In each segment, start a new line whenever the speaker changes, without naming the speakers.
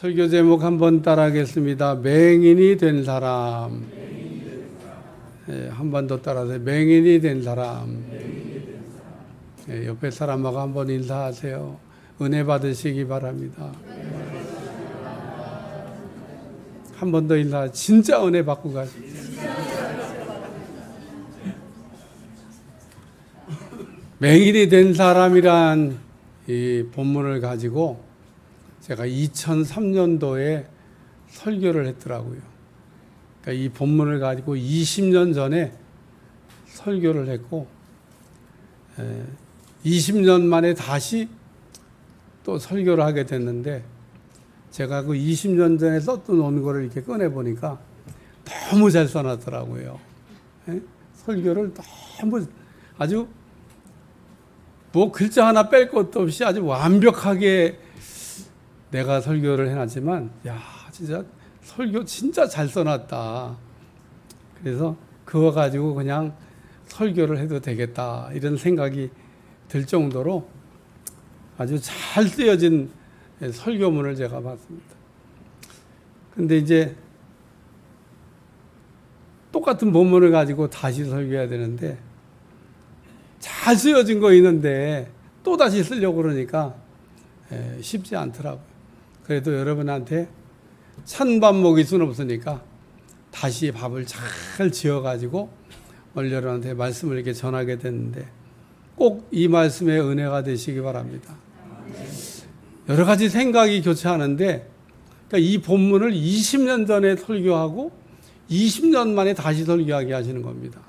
설교 제목 한번 따라하겠습니다. 맹인이 된 사람. 네, 한 번 더 따라하세요. 맹인이 된 사람. 네, 옆에 사람하고 한번 인사하세요. 은혜 받으시기 바랍니다. 한 번 더 인사. 진짜 은혜 받고 가세요. 맹인이 된 사람이란 이 본문을 가지고 제가 2003년도에 설교를 했더라고요. 그러니까 이 본문을 가지고 20년 전에 설교를 했고 20년 만에 다시 또 설교를 하게 됐는데 제가 그 20년 전에 썼던 원고를 이렇게 꺼내보니까 너무 잘 써놨더라고요. 설교를 너무 아주 뭐 글자 하나 뺄 것도 없이 아주 완벽하게 내가 설교를 해놨지만 야 진짜 설교 진짜 잘 써놨다. 그래서 그거 가지고 그냥 설교를 해도 되겠다 이런 생각이 들 정도로 아주 잘 쓰여진 설교문을 제가 봤습니다. 근데 이제 똑같은 본문을 가지고 다시 설교해야 되는데 잘 쓰여진 거 있는데 또 다시 쓰려고 그러니까 쉽지 않더라고요. 그래도 여러분한테 찬밥 먹일 수는 없으니까 다시 밥을 잘 지어가지고 오늘 여러분한테 말씀을 이렇게 전하게 됐는데 꼭 이 말씀의 은혜가 되시기 바랍니다. 여러 가지 생각이 교차하는데 그러니까 이 본문을 20년 전에 설교하고 20년 만에 다시 설교하게 하시는 겁니다.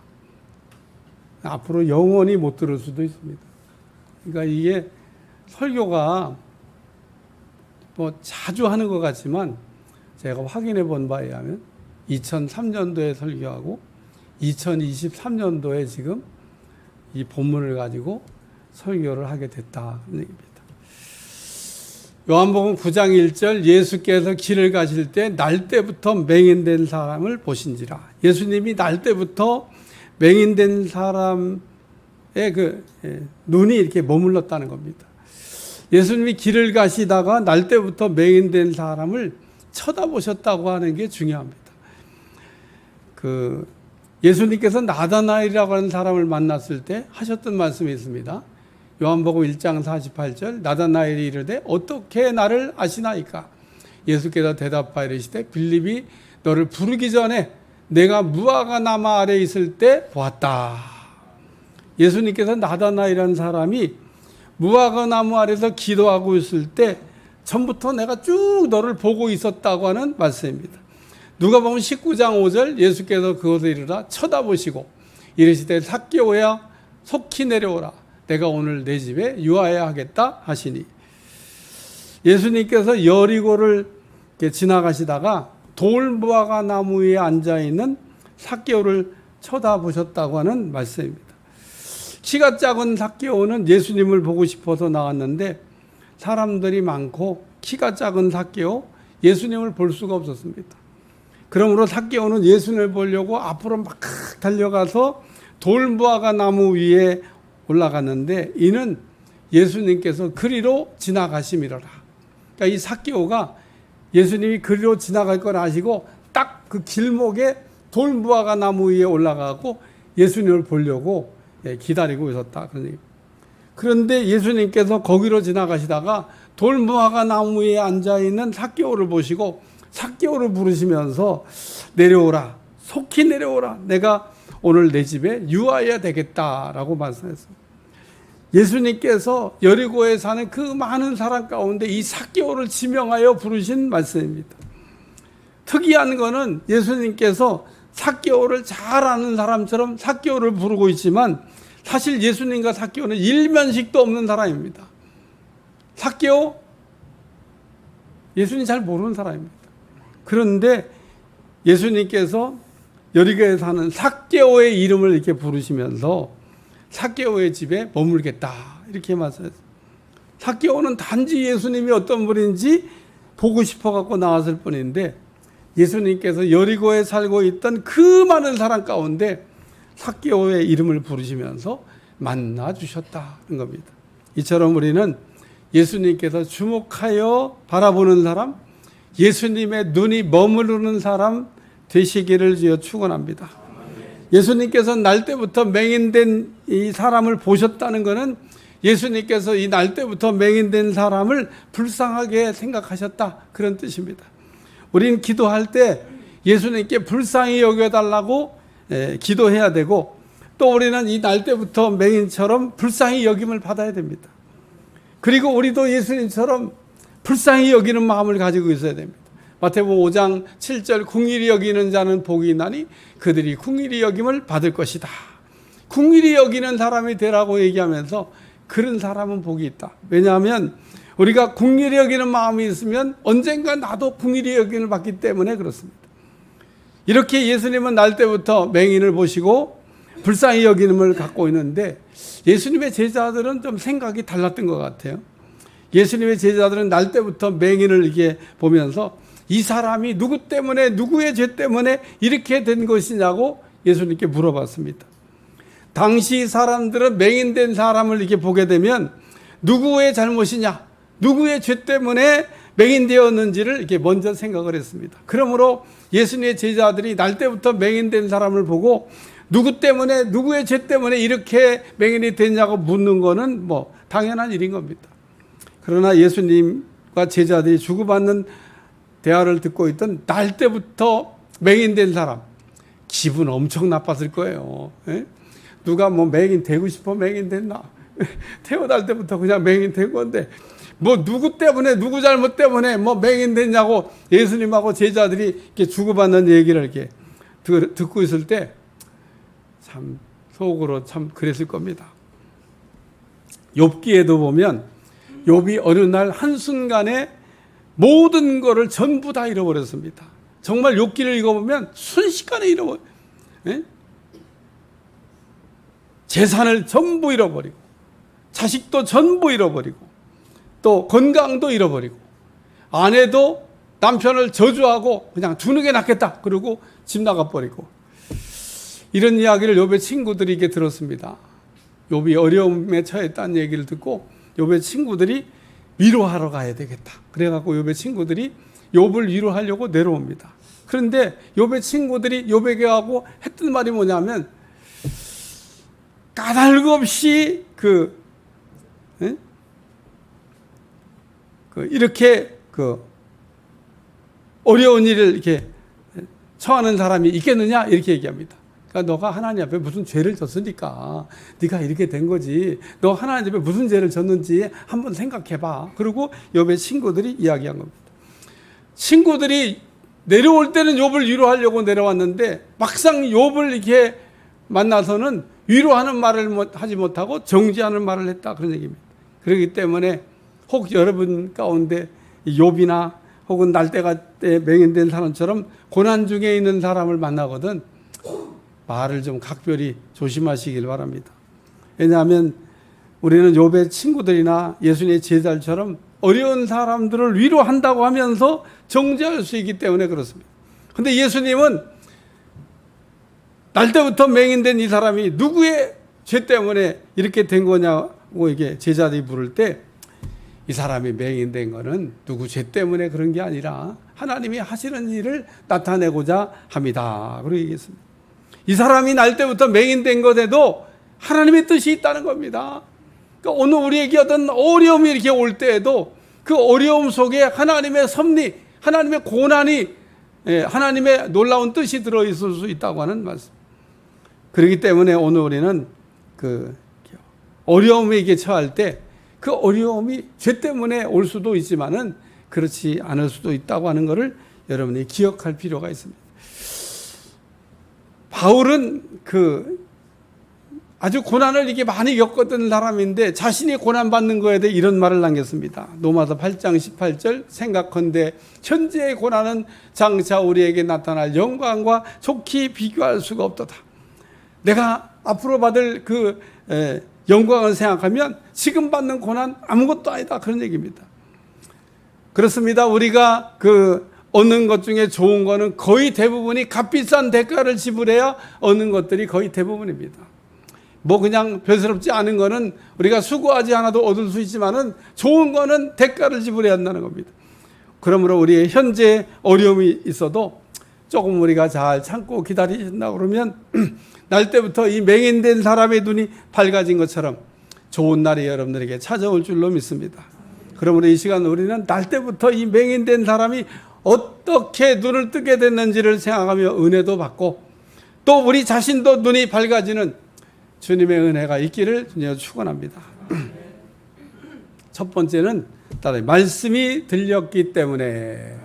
앞으로 영원히 못 들을 수도 있습니다. 그러니까 이게 설교가 뭐 자주 하는 것 같지만 제가 확인해 본 바에 의하면 2003년도에 설교하고 2023년도에 지금 이 본문을 가지고 설교를 하게 됐다는 얘기입니다. 요한복음 9장 1절 예수께서 길을 가실 때 날 때부터 맹인된 사람을 보신지라. 예수님이 날 때부터 맹인된 사람의 눈이 이렇게 머물렀다는 겁니다. 예수님이 길을 가시다가 날 때부터 맹인된 사람을 쳐다보셨다고 하는 게 중요합니다. 예수님께서 나다나엘이라고 하는 사람을 만났을 때 하셨던 말씀이 있습니다. 요한복음 1장 48절 나다나엘이 이르되 어떻게 나를 아시나이까? 예수께서 대답하여 이르시되 빌립이 너를 부르기 전에 내가 무화과나무 아래 있을 때 보았다. 예수님께서 나다나엘이라는 사람이 무화과나무 아래서 기도하고 있을 때 전부터 내가 쭉 너를 보고 있었다고 하는 말씀입니다. 누가복음 19장 5절 예수께서 그것을 이르라 쳐다보시고 이르시되 삭개오야 속히 내려오라. 내가 오늘 내 집에 유하여야 하겠다 하시니 예수님께서 여리고를 지나가시다가 돌무화과나무 위에 앉아있는 삭개오를 쳐다보셨다고 하는 말씀입니다. 키가 작은 삭개오는 예수님을 보고 싶어서 나왔는데 사람들이 많고 키가 작은 삭개오 예수님을 볼 수가 없었습니다. 그러므로 삭개오는 예수님을 보려고 앞으로 막 달려가서 돌무화과나무 위에 올라갔는데 이는 예수님께서 그리로 지나가심이로라. 그러니까 이 삭개오가 예수님이 그리로 지나갈 걸 아시고 딱 그 길목에 돌무화과나무 위에 올라가고 예수님을 보려고 기다리고 있었다. 그런데 예수님께서 거기로 지나가시다가 돌무화과나무 위에 앉아있는 삭개오를 보시고 삭개오를 부르시면서 내려오라. 속히 내려오라. 내가 오늘 내 집에 유하여야 되겠다라고 말씀했습니다. 예수님께서 여리고에 사는 그 많은 사람 가운데 이 삭개오를 지명하여 부르신 말씀입니다. 특이한 거는 예수님께서 삭개오를 잘 아는 사람처럼 삭개오를 부르고 있지만 사실 예수님과 삭개오는 일면식도 없는 사람입니다. 삭개오 예수님 잘 모르는 사람입니다. 그런데 예수님께서 여리고에 사는 삭개오의 이름을 이렇게 부르시면서 삭개오의 집에 머물겠다 이렇게 말씀했어요. 삭개오는 단지 예수님이 어떤 분인지 보고 싶어 갖고 나왔을 뿐인데 예수님께서 여리고에 살고 있던 그 많은 사람 가운데 삭개오의 이름을 부르시면서 만나 주셨다는 겁니다. 이처럼 우리는 예수님께서 주목하여 바라보는 사람, 예수님의 눈이 머무르는 사람 되시기를 주여 축원합니다. 예수님께서 날 때부터 맹인된 이 사람을 보셨다는 것은 예수님께서 이 날 때부터 맹인된 사람을 불쌍하게 생각하셨다, 그런 뜻입니다. 우리는 기도할 때 예수님께 불쌍히 여겨달라고 기도해야 되고, 또 우리는 이 날 때부터 맹인처럼 불쌍히 여김을 받아야 됩니다. 그리고 우리도 예수님처럼 불쌍히 여기는 마음을 가지고 있어야 됩니다. 마태복음 5장 7절 긍휼히 여기는 자는 복이 있나니 그들이 긍휼히 여김을 받을 것이다. 긍휼히 여기는 사람이 되라고 얘기하면서 그런 사람은 복이 있다. 왜냐하면 우리가 긍휼히 여기는 마음이 있으면 언젠가 나도 긍휼히 여김을 받기 때문에 그렇습니다. 이렇게 예수님은 날 때부터 맹인을 보시고 불쌍히 여기는을 갖고 있는데 예수님의 제자들은 좀 생각이 달랐던 것 같아요. 예수님의 제자들은 날 때부터 맹인을 이렇게 보면서 이 사람이 누구 때문에, 누구의 죄 때문에 이렇게 된 것이냐고 예수님께 물어봤습니다. 당시 사람들은 맹인된 사람을 이렇게 보게 되면 누구의 잘못이냐, 누구의 죄 때문에 맹인되었는지를 이렇게 먼저 생각을 했습니다. 그러므로 예수님의 제자들이 날 때부터 맹인된 사람을 보고 누구 때문에, 누구의 죄 때문에 이렇게 맹인이 됐냐고 묻는 거는 뭐 당연한 일인 겁니다. 그러나 예수님과 제자들이 주고받는 대화를 듣고 있던 날 때부터 맹인된 사람, 기분 엄청 나빴을 거예요. 에? 누가 뭐 맹인 되고 싶어 맹인 됐나? 태어날 때부터 그냥 맹인 된 건데 뭐 누구 때문에, 누구 잘못 때문에 뭐 맹인 됐냐고 예수님하고 제자들이 이렇게 주고받는 얘기를 이렇게 듣고 있을 때 참 속으로 참 그랬을 겁니다. 욥기에도 보면 욥이 어느 날 한순간에 모든 것을 전부 다 잃어버렸습니다. 정말 욥기를 읽어보면 순식간에 잃어버려. 재산을 전부 잃어버리고 자식도 전부 잃어버리고 또 건강도 잃어버리고 아내도 남편을 저주하고 그냥 두는 게 낫겠다 그러고 집 나가버리고, 이런 이야기를 욥의 친구들이 이렇게 들었습니다. 욥이 어려움에 처했다는 얘기를 듣고 욥의 친구들이 위로하러 가야 되겠다. 그래갖고 욥의 친구들이 욥을 위로하려고 내려옵니다. 그런데 욥의 친구들이 욥에게 하고 했던 말이 뭐냐면 까닭없이 이렇게 어려운 일을 이렇게 처하는 사람이 있겠느냐 이렇게 얘기합니다. 그러니까 너가 하나님 앞에 무슨 죄를 졌으니까 네가 이렇게 된 거지. 너 하나님 앞에 무슨 죄를 졌는지 한번 생각해봐. 그리고 욥의 친구들이 이야기한 겁니다. 친구들이 내려올 때는 욥을 위로하려고 내려왔는데 막상 욥을 이렇게 만나서는 위로하는 말을 하지 못하고 정죄하는 말을 했다, 그런 얘기입니다. 그렇기 때문에 혹 여러분 가운데 욥이나 혹은 날때가 때 맹인된 사람처럼 고난 중에 있는 사람을 만나거든 말을 좀 각별히 조심하시길 바랍니다. 왜냐하면 우리는 욥의 친구들이나 예수님의 제자들처럼 어려운 사람들을 위로한다고 하면서 정죄할 수 있기 때문에 그렇습니다. 그런데 예수님은 날 때부터 맹인된 이 사람이 누구의 죄 때문에 이렇게 된 거냐고 이게 제자들이 물을 때 이 사람이 맹인된 거는 누구 죄 때문에 그런 게 아니라 하나님이 하시는 일을 나타내고자 합니다. 그렇게 얘기했습니다. 이 사람이 날 때부터 맹인된 것에도 하나님의 뜻이 있다는 겁니다. 그러니까 오늘 우리에게 어떤 어려움이 이렇게 올 때에도 그 어려움 속에 하나님의 섭리, 하나님의 고난이, 하나님의 놀라운 뜻이 들어있을 수 있다고 하는 말씀. 그렇기 때문에 오늘 우리는 그 어려움에 처할 때 그 어려움이 죄 때문에 올 수도 있지만은 그렇지 않을 수도 있다고 하는 것을 여러분이 기억할 필요가 있습니다. 바울은 아주 고난을 이게 많이 겪었던 사람인데 자신이 고난받는 거에 대해 이런 말을 남겼습니다. 로마서 8장 18절 생각컨대 현재의 고난은 장차 우리에게 나타날 영광과 좋게 비교할 수가 없도다. 내가 앞으로 받을 영광을 생각하면 지금 받는 고난 아무것도 아니다, 그런 얘기입니다. 그렇습니다. 우리가 얻는 것 중에 좋은 거는 거의 대부분이 값비싼 대가를 지불해야 얻는 것들이 거의 대부분입니다. 뭐 그냥 별스럽지 않은 거는 우리가 수고하지 않아도 얻을 수 있지만은 좋은 거는 대가를 지불해야 한다는 겁니다. 그러므로 우리의 현재 어려움이 있어도 조금 우리가 잘 참고 기다리신다 그러면 날 때부터 이 맹인된 사람의 눈이 밝아진 것처럼 좋은 날이 여러분들에게 찾아올 줄로 믿습니다. 그러므로 이 시간 우리는 날 때부터 이 맹인된 사람이 어떻게 눈을 뜨게 됐는지를 생각하며 은혜도 받고 또 우리 자신도 눈이 밝아지는 주님의 은혜가 있기를 주님으로 축원합니다. 첫 번째는 말씀이 들렸기 때문에,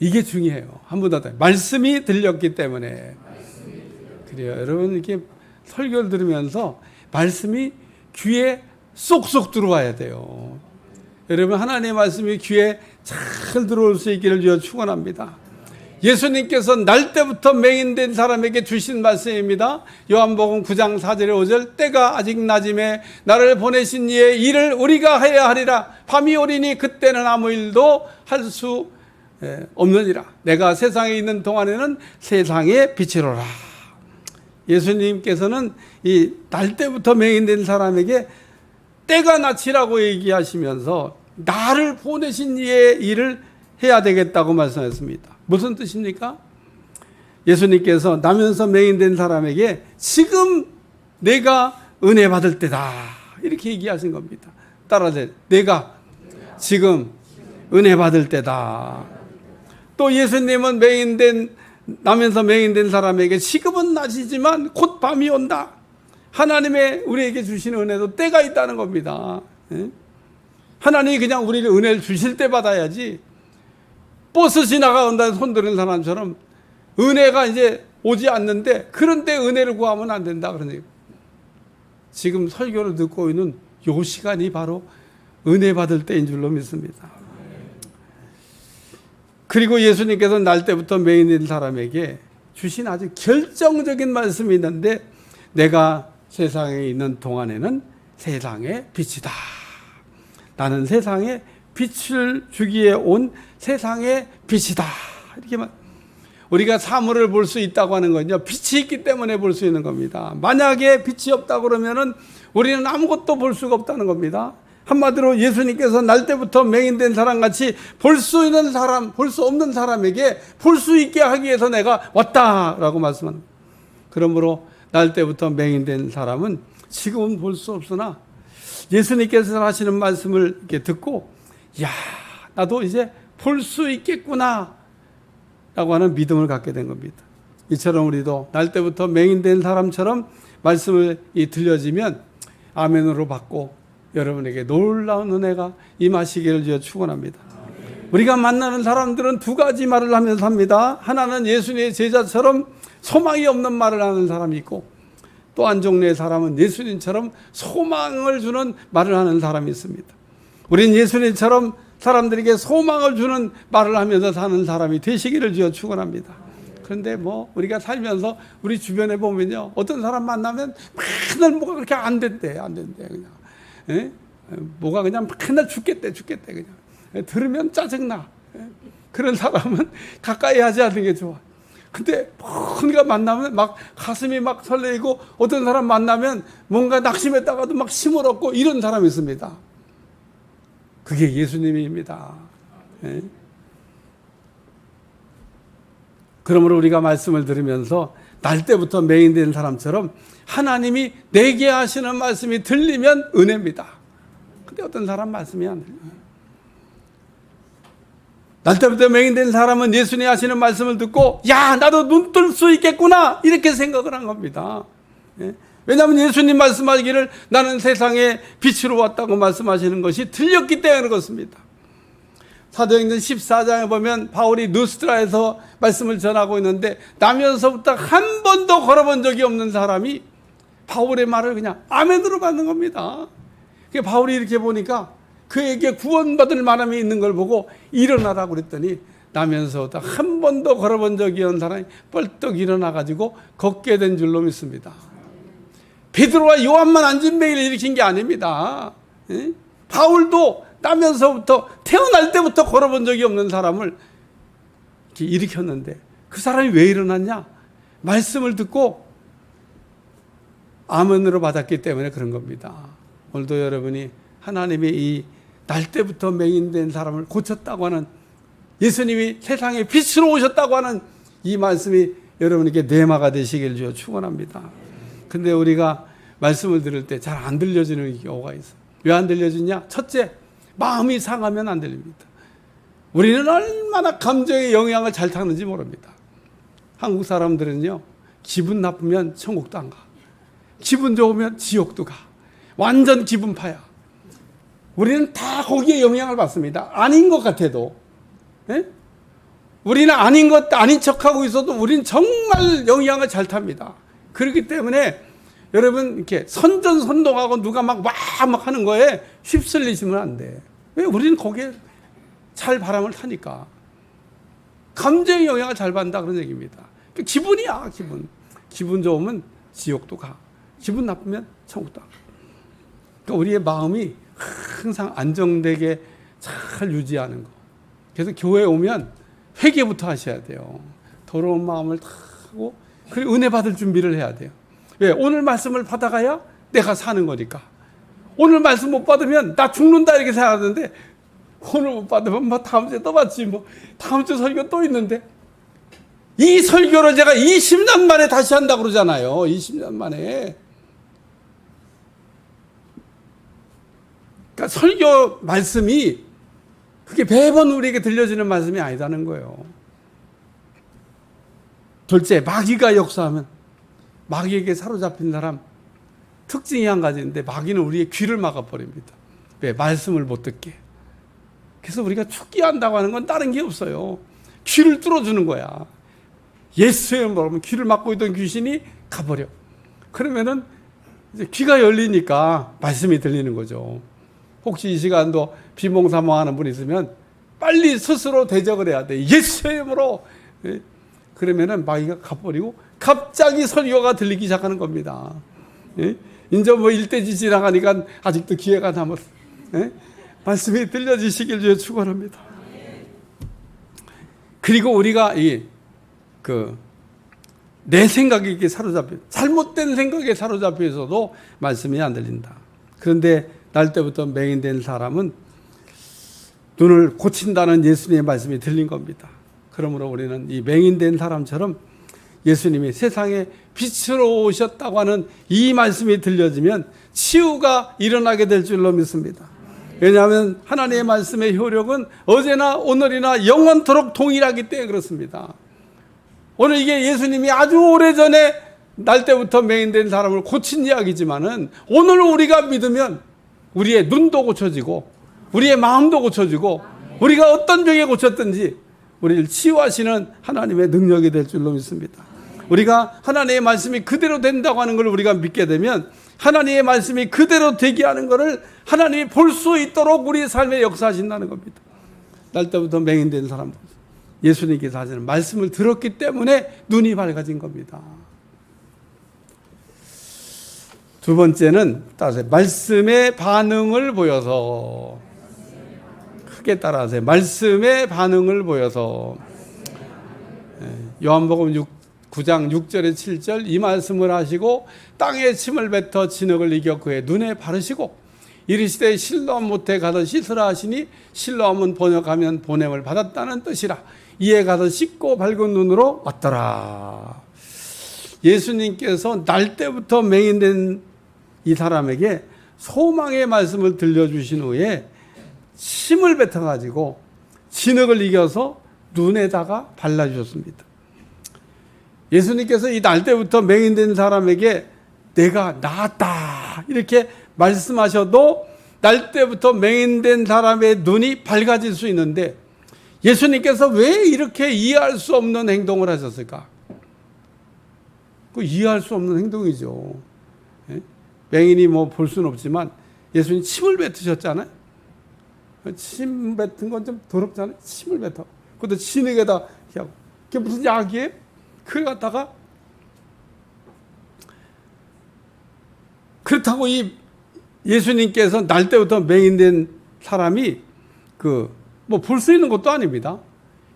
이게 중요해요. 한 번 더 말씀이 들렸기 때문에. 그래요. 여러분 이렇게 설교를 들으면서 말씀이 귀에 쏙쏙 들어와야 돼요. 여러분 하나님의 말씀이 귀에 잘 들어올 수 있기를 주여 축원합니다. 예수님께서 날 때부터 맹인된 사람에게 주신 말씀입니다. 요한복음 9장 4절에 5절 때가 아직 낮음에 나를 보내신 이의 일을 우리가 해야 하리라. 밤이 오리니 그때는 아무 일도 할 수 없느니라. 내가 세상에 있는 동안에는 세상의 빛이로라. 예수님께서는 이 날 때부터 맹인된 사람에게 때가 낯이라고 얘기하시면서 나를 보내신 이의 일을 해야 되겠다고 말씀했습니다. 무슨 뜻입니까? 예수님께서 나면서 맹인된 사람에게 지금 내가 은혜 받을 때다 이렇게 얘기하신 겁니다. 따라서 내가 지금 은혜 받을 때다. 또 예수님은 나면서 맹인된 사람에게 지금은 낮이지만 곧 밤이 온다. 하나님의 우리에게 주시는 은혜도 때가 있다는 겁니다. 하나님이 그냥 우리를 은혜를 주실 때 받아야지 버스 지나가온다는 손 드는 사람처럼 은혜가 이제 오지 않는데 그런데 은혜를 구하면 안 된다. 그러니 지금 설교를 듣고 있는 요 시간이 바로 은혜 받을 때인 줄로 믿습니다. 그리고 예수님께서 날 때부터 맹인된 사람에게 주신 아주 결정적인 말씀이 있는데 내가 세상에 있는 동안에는 세상의 빛이다. 나는 세상에 빛을 주기에 온 세상의 빛이다. 이렇게 우리가 사물을 볼 수 있다고 하는 건요, 빛이 있기 때문에 볼 수 있는 겁니다. 만약에 빛이 없다 그러면은 우리는 아무것도 볼 수가 없다는 겁니다. 한마디로 예수님께서 날 때부터 맹인된 사람같이 볼 수 있는 사람, 볼 수 없는 사람에게 볼 수 있게 하기 위해서 내가 왔다라고 말씀합니다. 그러므로 날 때부터 맹인된 사람은 지금은 볼 수 없으나 예수님께서 하시는 말씀을 이렇게 듣고 야, 나도 이제 볼 수 있겠구나 라고 하는 믿음을 갖게 된 겁니다. 이처럼 우리도 날 때부터 맹인된 사람처럼 말씀을 들려지면 아멘으로 받고 여러분에게 놀라운 은혜가 임하시기를 주여 축원합니다. 우리가 만나는 사람들은 두 가지 말을 하면서 합니다. 하나는 예수님의 제자처럼 소망이 없는 말을 하는 사람이 있고 또 한 종류의 사람은 예수님처럼 소망을 주는 말을 하는 사람이 있습니다. 우린 예수님처럼 사람들에게 소망을 주는 말을 하면서 사는 사람이 되시기를 주여 축원합니다. 그런데 우리가 살면서 우리 주변에 보면요, 어떤 사람 만나면 맨날 뭐가 그렇게 안 된대 그냥. 뭐가 그냥 맨날 죽겠대 그냥. 들으면 짜증나. 그런 사람은 가까이 하지 않는 게 좋아. 근데 뭔가 만나면 막 가슴이 막 설레이고 어떤 사람 만나면 뭔가 낙심했다가도 막 힘을 얻고 이런 사람이 있습니다. 그게 예수님입니다. 그러므로 우리가 말씀을 들으면서 날 때부터 맹인된 사람처럼 하나님이 내게 하시는 말씀이 들리면 은혜입니다. 근데 어떤 사람 말씀이 안 들려요. 날 때부터 맹인된 사람은 예수님 하시는 말씀을 듣고 야, 나도 눈 뜰 수 있겠구나 이렇게 생각을 한 겁니다. 왜냐하면 예수님 말씀하기를 나는 세상에 빛으로 왔다고 말씀하시는 것이 들렸기 때문에 그렇습니다. 사도행전 14장에 보면 바울이 누스트라에서 말씀을 전하고 있는데 나면서부터 한 번도 걸어본 적이 없는 사람이 바울의 말을 그냥 아멘으로 받는 겁니다. 바울이 이렇게 보니까 그에게 구원받을 만함이 있는 걸 보고 일어나라고 그랬더니 나면서부터 한 번도 걸어본 적이 없는 사람이 뻘떡 일어나가지고 걷게 된 줄로 믿습니다. 베드로와 요한만 안진뱅이를 일으킨 게 아닙니다. 바울도 나면서부터 태어날 때부터 걸어본 적이 없는 사람을 이렇게 일으켰는데 그 사람이 왜 일어났냐? 말씀을 듣고 아멘으로 받았기 때문에 그런 겁니다. 오늘도 여러분이 하나님의 이 날 때부터 맹인된 사람을 고쳤다고 하는, 예수님이 세상에 빛으로 오셨다고 하는 이 말씀이 여러분에게 뇌마가 되시길 주여 축원합니다. 근데 우리가 말씀을 들을 때 잘 안 들려지는 경우가 있어요. 왜 안 들려지냐? 첫째, 마음이 상하면 안 들립니다. 우리는 얼마나 감정의 영향을 잘 타는지 모릅니다. 한국 사람들은요, 기분 나쁘면 천국도 안 가. 기분 좋으면 지옥도 가. 완전 기분파야. 우리는 다 거기에 영향을 받습니다. 아닌 것 같아도. 예? 우리는 아닌 척하고 있어도 우리는 정말 영향을 잘 탑니다. 그렇기 때문에 여러분, 이렇게 선전선동하고 누가 막 하는 거에 휩쓸리시면 안 돼. 왜? 우리는 거기에 잘 바람을 타니까. 감정의 영향을 잘 받는다 그런 얘기입니다. 기분이야, 기분. 기분 좋으면 지옥도 가. 기분 나쁘면 천국도 가. 그러니까 우리의 마음이 항상 안정되게 잘 유지하는 거. 그래서 교회에 오면 회개부터 하셔야 돼요. 더러운 마음을 다 하고, 그리고 은혜 받을 준비를 해야 돼요. 왜? 오늘 말씀을 받아가야 내가 사는 거니까. 오늘 말씀 못 받으면 나 죽는다 이렇게 생각하는데, 오늘 못 받으면 뭐 다음 주에 또 받지, 뭐 다음 주 설교 또 있는데. 이 설교를 제가 20년 만에 다시 한다고 그러잖아요. 20년 만에. 그러니까 설교 말씀이 그게 매번 우리에게 들려지는 말씀이 아니다는 거예요. 둘째, 마귀가 역사하면, 마귀에게 사로잡힌 사람 특징이 한 가지인데, 마귀는 우리의 귀를 막아버립니다. 왜? 말씀을 못 듣게. 그래서 우리가 축기한다고 하는 건 다른 게 없어요. 귀를 뚫어주는 거야. 예수의 이름으로 귀를 막고 있던 귀신이 가버려. 그러면은 이제 귀가 열리니까 말씀이 들리는 거죠. 혹시 이 시간도 비몽사몽하는 분 있으면 빨리 스스로 대적을 해야 돼. 예수의 이름으로. 그러면은 마귀가 가버리고 갑자기 설교가 들리기 시작하는 겁니다. 이제 뭐 일대지 지나가니까 아직도 기회가 남았어. 말씀이 들려지시길 주여 축원합니다. 그리고 우리가 내 생각에 이렇게 잘못된 생각에 사로잡혀 있어도 말씀이 안 들린다. 그런데 날 때부터 맹인된 사람은 눈을 고친다는 예수님의 말씀이 들린 겁니다. 그러므로 우리는 이 맹인된 사람처럼 예수님이 세상에 빛으로 오셨다고 하는 이 말씀이 들려지면 치유가 일어나게 될 줄로 믿습니다. 왜냐하면 하나님의 말씀의 효력은 어제나 오늘이나 영원토록 동일하기 때문에 그렇습니다. 오늘 이게 예수님이 아주 오래전에 날 때부터 맹인된 사람을 고친 이야기지만은, 오늘 우리가 믿으면 우리의 눈도 고쳐지고 우리의 마음도 고쳐지고 우리가 어떤 병에 고쳤든지 우리를 치유하시는 하나님의 능력이 될 줄로 믿습니다. 우리가 하나님의 말씀이 그대로 된다고 하는 걸 우리가 믿게 되면, 하나님의 말씀이 그대로 되게 하는 것을 하나님이 볼 수 있도록 우리의 삶에 역사하신다는 겁니다. 날 때부터 맹인된 사람, 예수님께서 하시는 말씀을 들었기 때문에 눈이 밝아진 겁니다. 두 번째는 따라서 말씀의 반응을 보여서, 크게 따라하세요. 말씀의 반응을 보여서. 요한복음 9장 6절에 7절, 이 말씀을 하시고 땅에 침을 뱉어 진흙을 이겨 그의 눈에 바르시고 이르시되 실로암 못에 가서 씻으라 하시니, 실로암은 번역하면 보냄을 받았다는 뜻이라. 이에 가서 씻고 밝은 눈으로 왔더라. 예수님께서 날 때부터 맹인된 이 사람에게 소망의 말씀을 들려주신 후에 침을 뱉어가지고 진흙을 이겨서 눈에다가 발라주셨습니다. 예수님께서 이 날 때부터 맹인된 사람에게 내가 나았다 이렇게 말씀하셔도 날 때부터 맹인된 사람의 눈이 밝아질 수 있는데, 예수님께서 왜 이렇게 이해할 수 없는 행동을 하셨을까? 그 이해할 수 없는 행동이죠. 맹인이 뭐 볼 수는 없지만 예수님 침을 뱉으셨잖아요. 침 뱉은 건 좀 더럽잖아요. 침을 뱉어. 그것도 진흙에다 하고. 그게 무슨 약이에요? 그걸 갖다가, 그렇다고 이 예수님께서 날 때부터 맹인된 사람이 뭐 볼 수 있는 것도 아닙니다.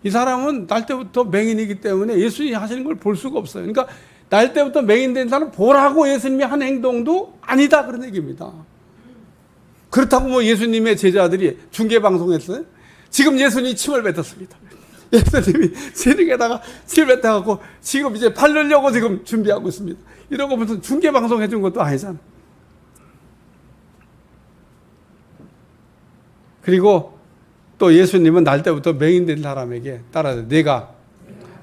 이 사람은 날 때부터 맹인이기 때문에 예수님이 하시는 걸 볼 수가 없어요. 그러니까 날 때부터 맹인된 사람 보라고 예수님이 한 행동도 아니다 그런 얘기입니다. 그렇다고 뭐 예수님의 제자들이 중계방송했어요? 지금 예수님이 침을 뱉었습니다. 예수님이 지능에다가 침을 뱉어갖고 지금 이제 팔르려고 지금 준비하고 있습니다. 이런 거 무슨 중계방송 해준 것도 아니잖아. 그리고 또 예수님은 날 때부터 맹인된 사람에게 따라서 내가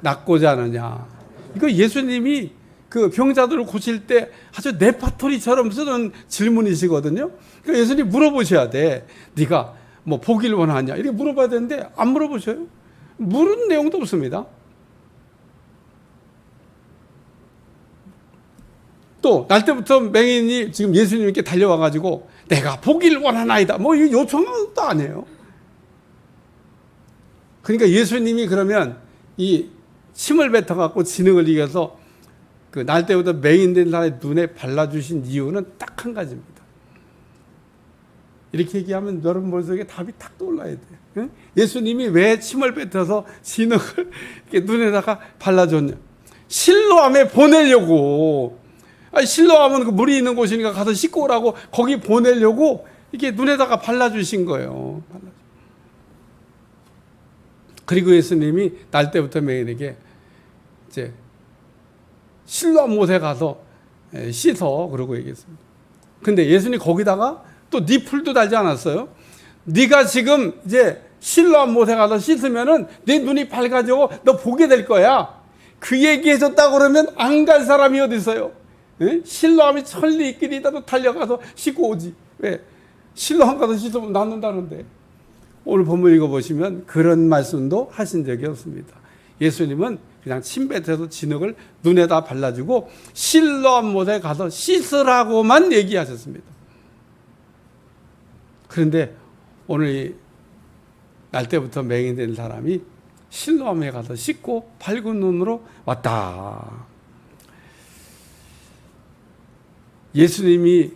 낫고자 하느냐. 이거 예수님이 그 병자들을 고칠 때 아주 레파토리처럼 쓰는 질문이시거든요. 그러니까 예수님 물어보셔야 돼. 네가 뭐 보기를 원하냐 이렇게 물어봐야 되는데 안 물어보셔요. 물은 내용도 없습니다. 또 날 때부터 맹인이 지금 예수님께 달려와가지고 내가 보기를 원하나이다 뭐 이 요청은 것도 아니에요. 그러니까 예수님이 그러면 이 침을 뱉어갖고 지능을 이겨서 그 날 때부터 맹인된 사람의 눈에 발라주신 이유는 딱 한 가지입니다. 이렇게 얘기하면 여러분 머릿속에 답이 탁 떠올라야 돼요. 응? 예수님이 왜 침을 뱉어서 지능을 이렇게 눈에다가 발라줬냐? 실로암에 보내려고. 실로암은 그 물이 있는 곳이니까 가서 씻고 오라고 거기 보내려고 이렇게 눈에다가 발라주신 거예요. 그리고 예수님이 날 때부터 맹인에게 이제 실로암 못에 가서 씻어 그러고 얘기했습니다. 근데 예수님 거기다가 또 네 풀도 달지 않았어요? 네가 지금 이제 실로암 못에 가서 씻으면은 네 눈이 밝아지고 너 보게 될 거야. 그 얘기 해줬다 그러면 안 갈 사람이 어디 있어요? 실로암이 천리길이라도 달려가서 씻고 오지. 왜? 실로암 가서 씻으면 낫는다는데. 오늘 본문 읽어보시면 그런 말씀도 하신 적이 없습니다. 예수님은 그냥 침뱉어서 진흙을 눈에다 발라주고 실로암 못에 가서 씻으라고만 얘기하셨습니다. 그런데 오늘 날 때부터 맹인된 사람이 실로암에 가서 씻고 밝은 눈으로 왔다. 예수님이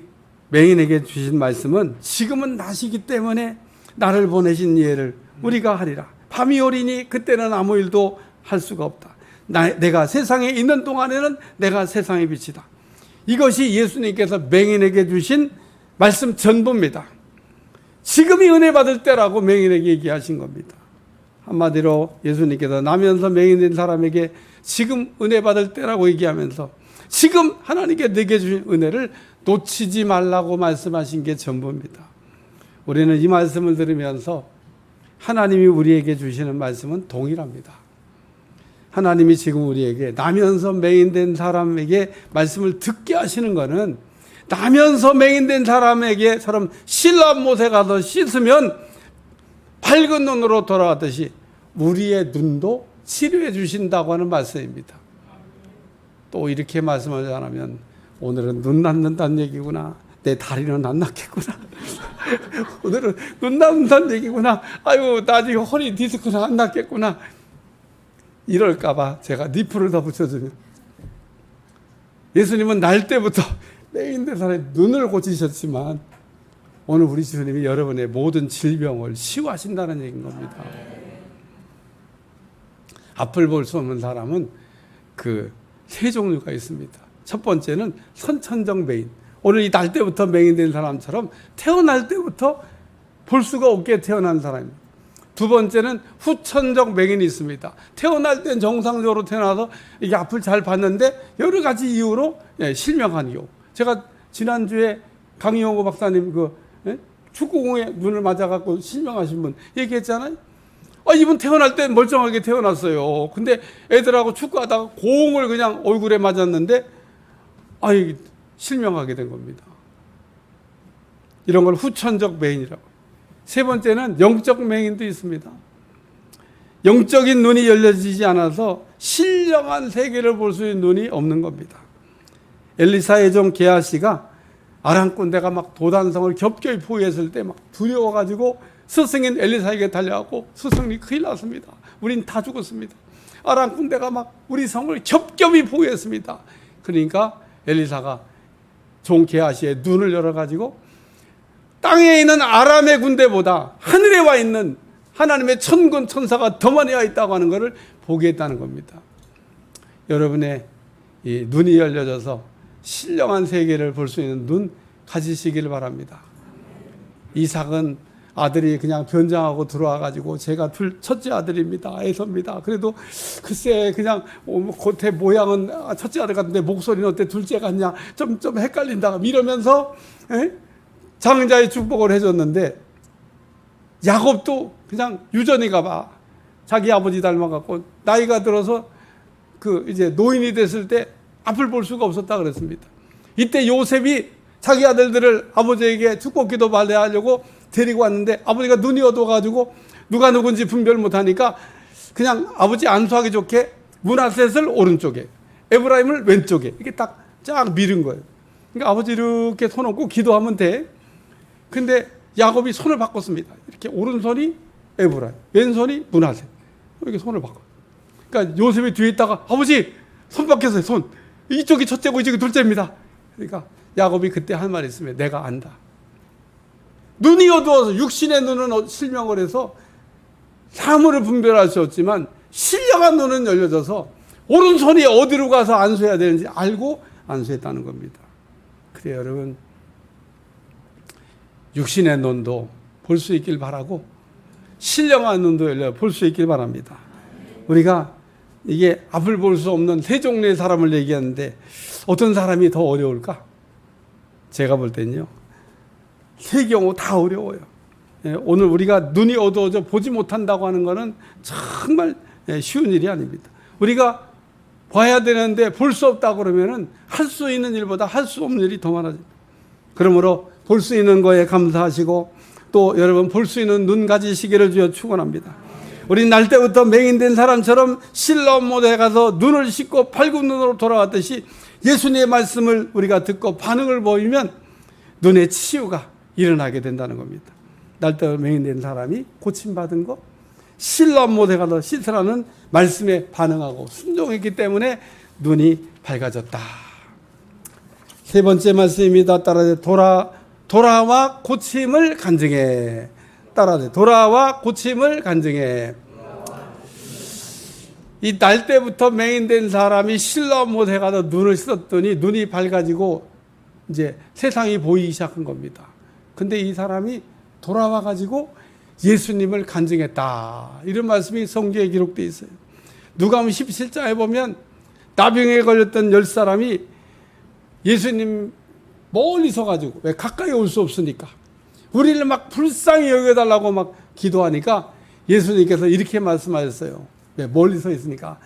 맹인에게 주신 말씀은 지금은 낮이기 때문에 나를 보내신 이해를 우리가 하리라. 밤이 오리니 그때는 아무 일도 할 수가 없다. 내가 세상에 있는 동안에는 내가 세상의 빛이다. 이것이 예수님께서 맹인에게 주신 말씀 전부입니다. 지금이 은혜 받을 때라고 맹인에게 얘기하신 겁니다. 한마디로 예수님께서 나면서 맹인된 사람에게 지금 은혜 받을 때라고 얘기하면서 지금 하나님께 내게 주신 은혜를 놓치지 말라고 말씀하신 게 전부입니다. 우리는 이 말씀을 들으면서 하나님이 우리에게 주시는 말씀은 동일합니다. 하나님이 지금 우리에게 나면서 맹인된 사람에게 말씀을 듣게 하시는 것은 나면서 맹인된 사람에게처럼 실로암 못에 가서 씻으면 밝은 눈으로 돌아가듯이 우리의 눈도 치료해 주신다고 하는 말씀입니다. 또 이렇게 말씀을 하면 오늘은 눈 낫는다는 얘기구나. 내 다리는 안 낫겠구나. 오늘은 눈 낫는다는 얘기구나. 아유 나중에 허리 디스크는 안 낫겠구나. 이럴까봐 제가 니프를 더 붙여주면 예수님은 날 때부터 맹인된 사람의 눈을 고치셨지만 오늘 우리 주님이 여러분의 모든 질병을 치유하신다는 얘기인 겁니다. 앞을 볼 수 없는 사람은 그 세 종류가 있습니다. 첫 번째는 선천적 맹인. 오늘 이 날 때부터 맹인된 사람처럼 태어날 때부터 볼 수가 없게 태어난 사람입니다. 두 번째는 후천적 맹인이 있습니다. 태어날 땐 정상적으로 태어나서 이게 앞을 잘 봤는데 여러 가지 이유로 실명한 경우. 제가 지난주에 강희용호 박사님 축구공에 눈을 맞아갖고 실명하신 분 얘기했잖아요. 이분 태어날 때 멀쩡하게 태어났어요. 근데 애들하고 축구하다가 공을 그냥 얼굴에 맞았는데 실명하게 된 겁니다. 이런 걸 후천적 맹인이라고. 세 번째는 영적 맹인도 있습니다. 영적인 눈이 열려지지 않아서 신령한 세계를 볼 수 있는 눈이 없는 겁니다. 엘리사의 종 게하시가 아람 군대가 막 도단성을 겹겹이 포위했을 때 막 두려워가지고 스승인 엘리사에게 달려가고 스승이 큰일 났습니다. 우린 다 죽었습니다. 아람 군대가 막 우리 성을 겹겹이 포위했습니다. 그러니까 엘리사가 종 게하시의 눈을 열어가지고 땅에 있는 아람의 군대보다 하늘에 와 있는 하나님의 천군 천사가 더 많이 와 있다고 하는 것을 보게 했다는 겁니다. 여러분의 이 눈이 열려져서 신령한 세계를 볼 수 있는 눈 가지시기를 바랍니다. 이삭은 아들이 그냥 변장하고 들어와가지고 제가 첫째 아들입니다. 에서입니다. 그래도 글쎄 그냥 겉에 모양은 첫째 아들 같은데 목소리는 어때 둘째 같냐 좀 헷갈린다 이러면서 장자의 축복을 해줬는데 야곱도 그냥 유전인가 봐. 자기 아버지 닮아갖고 나이가 들어서 이제 노인이 됐을 때 앞을 볼 수가 없었다 그랬습니다. 이때 요셉이 자기 아들들을 아버지에게 축복 기도 발대하려고 데리고 왔는데 아버지가 눈이 어두워가지고 누가 누군지 분별 못하니까 그냥 아버지 안수하기 좋게 므낫셋을 오른쪽에 에브라임을 왼쪽에 이렇게 쫙 밀은 거예요. 그러니까 아버지 이렇게 손 얹고 기도하면 돼. 근데 야곱이 손을 바꿨습니다. 이렇게 오른손이 에브라임, 왼손이 므낫셋 이렇게 손을 바꿔. 그러니까 요셉이 뒤에 있다가 아버지 손 바뀌었어요. 손 이쪽이 첫째고 이쪽이 둘째입니다. 그러니까 야곱이 그때 한 말이 있으면 내가 안다. 눈이 어두워서 육신의 눈은 실명을 해서 사물을 분별할 수 없지만 신령한 눈은 열려져서 오른손이 어디로 가서 안수해야 되는지 알고 안수했다는 겁니다. 그래요 여러분, 육신의 눈도 볼 수 있길 바라고 신령한 눈도 열려 볼 수 있길 바랍니다. 우리가 이게 앞을 볼 수 없는 세 종류의 사람을 얘기하는데 어떤 사람이 더 어려울까? 제가 볼 때는요 세 경우 다 어려워요. 오늘 우리가 눈이 어두워져 보지 못한다고 하는 것은 정말 쉬운 일이 아닙니다. 우리가 봐야 되는데 볼 수 없다 그러면은 할 수 있는 일보다 할 수 없는 일이 더 많아집니다. 그러므로 볼 수 있는 거에 감사하시고 또 여러분 볼 수 있는 눈 가지시기를 주여 축원합니다. 우리 날 때부터 맹인된 사람처럼 실로암못에 가서 눈을 씻고 밝은 눈으로 돌아왔듯이 예수님의 말씀을 우리가 듣고 반응을 보이면 눈의 치유가 일어나게 된다는 겁니다. 날 때부터 맹인된 사람이 고침받은 거, 실로암못에 가서 씻으라는 말씀에 반응하고 순종했기 때문에 눈이 밝아졌다. 세 번째 말씀입니다. 따라서 돌아와 고침을 간증해. 따라서 돌아와 고침을 간증해. 이 날 때부터 맹인된 사람이 실로암못에 가서 눈을 씻었더니 눈이 밝아지고 이제 세상이 보이기 시작한 겁니다. 근데 이 사람이 돌아와 가지고 예수님을 간증했다. 이런 말씀이 성경에 기록되어 있어요. 누가복음 17장에 보면 나병에 걸렸던 10사람이 예수님 멀리서 가지고 왜 가까이 올 수 없으니까 우리를 막 불쌍히 여겨달라고 막 기도하니까 예수님께서 이렇게 말씀하셨어요. 왜 멀리서 있으니까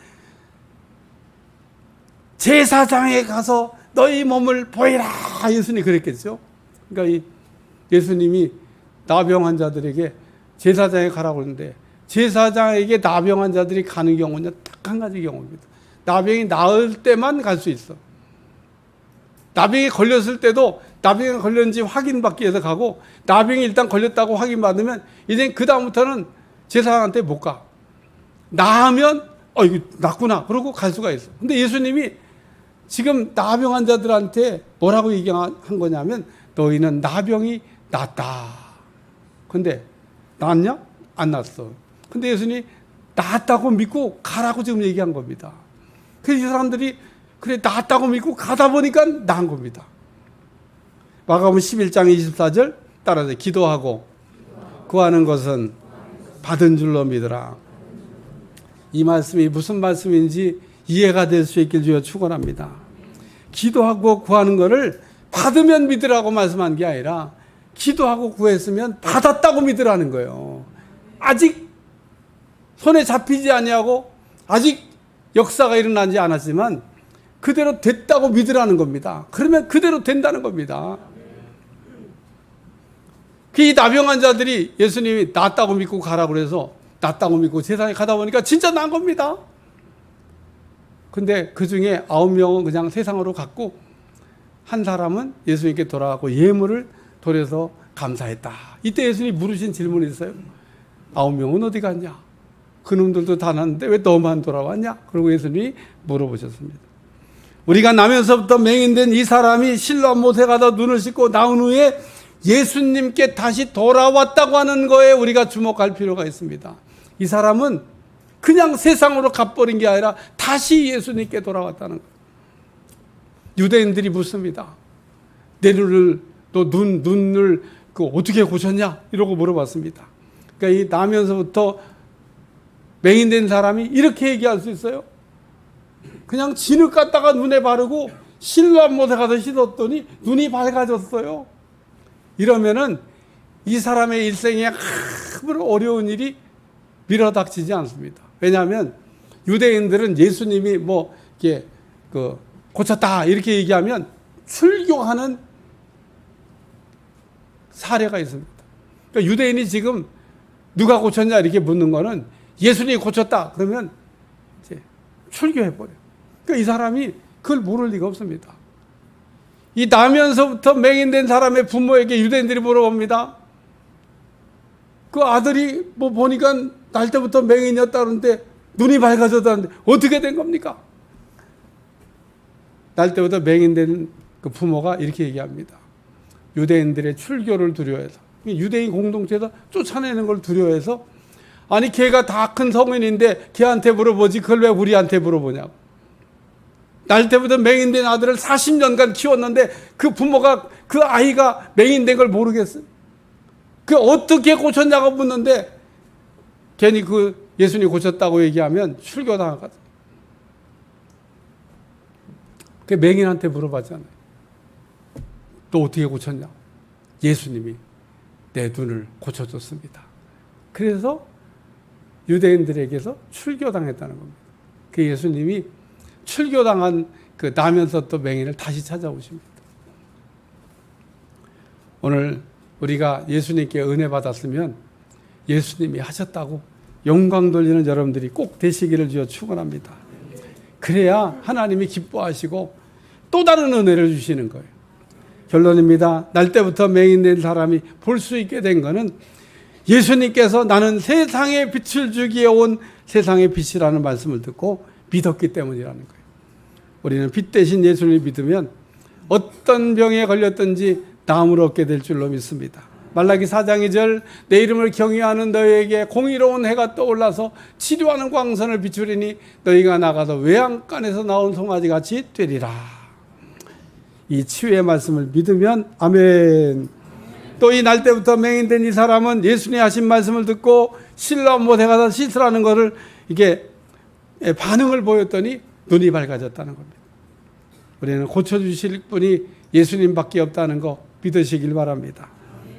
제사장에 가서 너희 몸을 보이라. 예수님이 그랬겠죠. 그러니까 예수님이 나병 환자들에게 제사장에 가라고 하는데 제사장에게 나병 환자들이 가는 경우는 딱 한 가지 경우입니다. 나병이 나을 때만 갈 수 있어. 나병이 걸렸을 때도 나병이 걸렸는지 확인받기 위해서 가고 나병이 일단 걸렸다고 확인받으면 이제 그 다음부터는 제사장한테 못 가. 나으면 이거 낫구나 그러고 갈 수가 있어. 근데 예수님이 지금 나병 환자들한테 뭐라고 얘기한 거냐면 너희는 나병이 낫다. 근데 낫냐? 안 낫어. 근데 예수님이 낫다고 믿고 가라고 지금 얘기한 겁니다. 그래서 이 사람들이 그래 낫다고 믿고 가다 보니까 나은 겁니다. 마가복음 11장 24절 따라서 기도하고 구하는 것은 받은 줄로 믿으라. 이 말씀이 무슨 말씀인지 이해가 될 수 있길 주여 축원합니다. 기도하고 구하는 것을 받으면 믿으라고 말씀한 게 아니라 기도하고 구했으면 받았다고 믿으라는 거예요. 아직 손에 잡히지 아니하고 아직 역사가 일어나지 않았지만 그대로 됐다고 믿으라는 겁니다. 그러면 그대로 된다는 겁니다. 이 나병 환자들이 예수님이 낫다고 믿고 가라고 그래서 낫다고 믿고 세상에 가다 보니까 진짜 난 겁니다. 근데 그 중에 9명은 그냥 세상으로 갔고 한 사람은 예수님께 돌아가고 예물을 돌려서 감사했다. 이때 예수님이 물으신 질문이 있어요. 9명은 어디 갔냐? 그놈들도 다 났는데 왜 너만 돌아왔냐? 그리고 예수님이 물어보셨습니다. 우리가 나면서부터 맹인된 이 사람이 실로암못에 가다 눈을 씻고 나온 후에 예수님께 다시 돌아왔다고 하는 거에 우리가 주목할 필요가 있습니다. 이 사람은 그냥 세상으로 가버린 게 아니라 다시 예수님께 돌아왔다는 거예요. 유대인들이 묻습니다. 내 눈을 그 어떻게 고쳤냐? 이러고 물어봤습니다. 그러니까 이 나면서부터 맹인된 사람이 이렇게 얘기할 수 있어요. 그냥 진흙 갖다가 눈에 바르고 실로암못에 가서 씻었더니 눈이 밝아졌어요. 이러면은 이 사람의 일생에 아무런 어려운 일이 밀어닥치지 않습니다. 왜냐하면 유대인들은 예수님이 뭐 이렇게 고쳤다 이렇게 얘기하면 출교하는 사례가 있습니다. 그러니까 유대인이 지금 누가 고쳤냐 이렇게 묻는 거는 예수님이 고쳤다 그러면 이제 출교해버려요. 그러니까 이 사람이 그걸 모를 리가 없습니다. 이 나면서부터 맹인된 사람의 부모에게 유대인들이 물어봅니다. 그 아들이 뭐 보니까 날 때부터 맹인이었다는데 눈이 밝아졌다는데 어떻게 된 겁니까? 날 때부터 맹인된 그 부모가 이렇게 얘기합니다. 유대인들의 출교를 두려워해서, 유대인 공동체에서 쫓아내는 걸 두려워해서, 아니 걔가 다 큰 성인인데 걔한테 물어보지 그걸 왜 우리한테 물어보냐고. 날 때부터 맹인된 아들을 40년간 키웠는데 그 부모가 그 아이가 맹인된 걸 모르겠어요. 그 어떻게 고쳤냐고 묻는데 괜히 그 예수님이 고쳤다고 얘기하면 출교당하거든. 그 맹인한테 물어봤잖아요. 또 어떻게 고쳤냐? 예수님이 내 눈을 고쳐줬습니다. 그래서 유대인들에게서 출교당했다는 겁니다. 그 예수님이 출교당한 그 나면서 또 맹인을 다시 찾아오십니다. 오늘 우리가 예수님께 은혜 받았으면 예수님이 하셨다고 영광 돌리는 여러분들이 꼭 되시기를 주여 축원합니다. 그래야 하나님이 기뻐하시고 또 다른 은혜를 주시는 거예요. 결론입니다. 날 때부터 맹인된 사람이 볼 수 있게 된 것은 예수님께서 나는 세상에 빛을 주기에 온 세상의 빛이라는 말씀을 듣고 믿었기 때문이라는 거예요. 우리는 빛 대신 예수님을 믿으면 어떤 병에 걸렸든지 나음을 얻게 될 줄로 믿습니다. 말라기 4장 2절 내 이름을 경외하는 너희에게 공의로운 해가 떠올라서 치료하는 광선을 비추리니 너희가 나가서 외양간에서 나온 송아지같이 되리라. 이 치유의 말씀을 믿으면 아멘. 또 이 날 때부터 맹인된 이 사람은 예수님이 하신 말씀을 듣고 실로암못에 가서 씻으라는 것을 이게 반응을 보였더니 눈이 밝아졌다는 겁니다. 우리는 고쳐주실 분이 예수님밖에 없다는 거 믿으시길 바랍니다.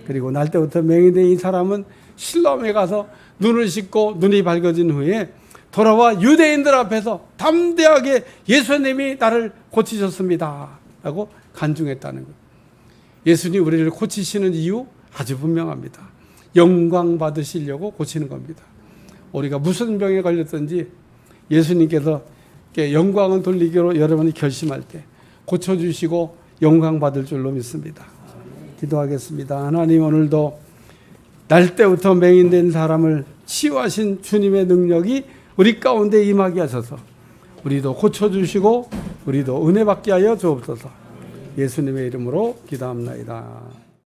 그리고 날 때부터 맹인된 이 사람은 실로암에 가서 눈을 씻고 눈이 밝아진 후에 돌아와 유대인들 앞에서 담대하게 예수님이 나를 고치셨습니다 라고 간증했다는 것. 예수님이 우리를 고치시는 이유 아주 분명합니다. 영광 받으시려고 고치는 겁니다. 우리가 무슨 병에 걸렸든지 예수님께서 영광을 돌리기로 여러분이 결심할 때 고쳐주시고 영광 받을 줄로 믿습니다. 기도하겠습니다. 하나님, 오늘도 날 때부터 맹인된 사람을 치유하신 주님의 능력이 우리 가운데 임하게 하셔서 우리도 고쳐주시고 우리도 은혜 받게 하여 주옵소서. 예수님의 이름으로 기도합나이다.